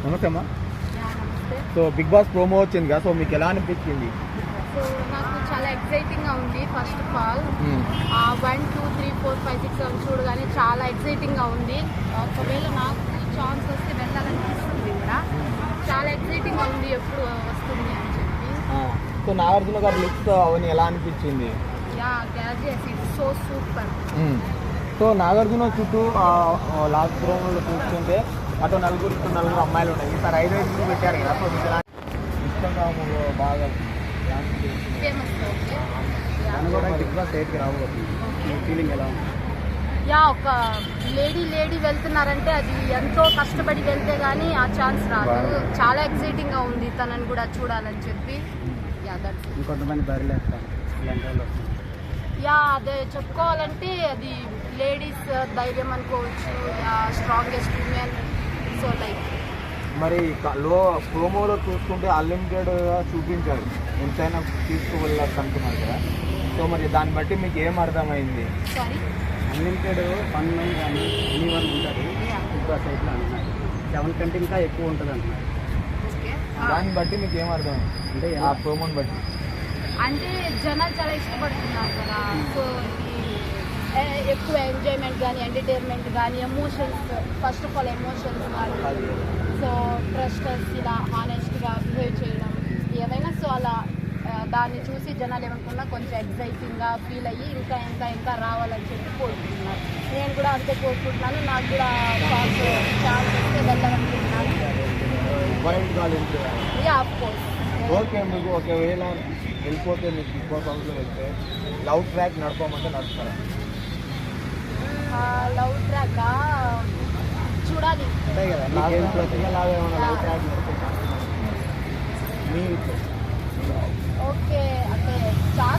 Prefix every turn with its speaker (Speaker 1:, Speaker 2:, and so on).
Speaker 1: నమస్తే అమ్మా.
Speaker 2: నమస్తే.
Speaker 1: సో బిగ్ బాస్ ప్రోమో వచ్చింది కదా, సో మీకు ఎలా అనిపించింది?
Speaker 2: సో నాకు చాలా ఎక్సైటింగ్గా ఉంది. ఫస్ట్ ఆఫ్ ఆల్ 1 2 3 4 5 6 7 చూడగానే చాలా ఎక్సైటింగ్గా ఉంది. ఒకవేళ నాకు ఛాన్స్ వస్తే వెళ్ళాలనిపిస్తుంది కూడా. చాలా ఎక్సైటింగ్గా ఉంది ఎప్పుడు వస్తుంది అని చెప్పి.
Speaker 1: సో నాగార్జున గారి లుక్స్ అవన్నీ ఎలా అనిపించింది?
Speaker 2: Yeah gauges it's so super.
Speaker 1: So Nagarjuna చుట్టూ లాస్ట్ ప్రోమోలో చూస్తుంటే అటు నలుగురు అమ్మాయిలు ఉన్నాయి, ఈసారి 5 పెట్టారు కదా. సో మీకు ఎలా ఇష్టంగా బాగా
Speaker 2: ఫేమస్. ఓకే
Speaker 1: బిగ్ బాస్ 8కి రాబోతుంది, మీ ఫీలింగ్ ఎలా ఉంది?
Speaker 2: యా ఒక లేడీ వెళ్తున్నారంటే అది ఎంతో కష్టపడి వెళ్తే కానీ ఆ ఛాన్స్ రాదు. చాలా ఎక్సైటింగ్గా ఉంది తనని కూడా చూడాలని చెప్పి. యా దట్స్
Speaker 1: ఇంకొంతమంది బరిలేస్తారు ఇలాంటి వాళ్ళు.
Speaker 2: యా అదే చెప్పుకోవాలంటే అది లేడీస్ ధైర్యం అనుకోవచ్చు. Strongest women. సో లైక్
Speaker 1: మరి ప్రోమోలో చూసుకుంటే అన్లిమిటెడ్గా చూపించారు, ఎంతైనా తీసుకువెళ్ళచ్చు అంటున్నారు కదా. సో మరి దాన్ని బట్టి మీకు ఏం అర్థమైంది?
Speaker 2: సారీ
Speaker 1: అన్లిమిటెడ్ ఫన్ కానీ ఎనీవన్ ఉంటుంది బిగ్ బాస్ అయితే అంటున్నారు, 7 కంటే ఇంకా ఎక్కువ ఉంటుంది అంటున్నారు.
Speaker 2: ఓకే
Speaker 1: దాన్ని బట్టి మీకు ఏం అర్థం అంటే ఆ ప్రోమోని బట్టి?
Speaker 2: అంటే జనాలు చాలా ఇష్టపడుతున్నారు కదా. సో ఇది ఎక్కువ ఎంజాయ్మెంట్ కానీ ఎంటర్టైన్మెంట్ కానీ emotions, first of all emotions కానీ, సో ట్రస్టర్స్ ఇలా హానెస్ట్గా బిహేవ్ చేయడం ఏదైనా. సో అలా దాన్ని చూసి జనాలు ఏమనుకున్నా కొంచెం ఎక్సైటింగ్గా ఫీల్ అయ్యి ఇంకా రావాలని చెప్పి కోరుకుంటున్నారు. నేను కూడా అంతే కోరుకుంటున్నాను. నాకు కూడా ఛాన్స్ వస్తే వెళ్ళాలనుకుంటున్నాను. Yeah of course.
Speaker 1: ఓకే, మీకు ఒకవేళ వెళ్ళిపోతే మీకు బిగ్ బాస్ హౌస్లో వెళ్తే లవ్ ట్రాక్ నడపమంటే నడుస్తారా?
Speaker 2: లవ్ ట్రాక్ చూడాలి.
Speaker 1: ఉంటాయి కదా, మీకు ప్రతిలాగా ఏమైనా లవ్ ట్రాక్ నడుపుకుంటారు మీ
Speaker 2: ఓకే అంటే చాలా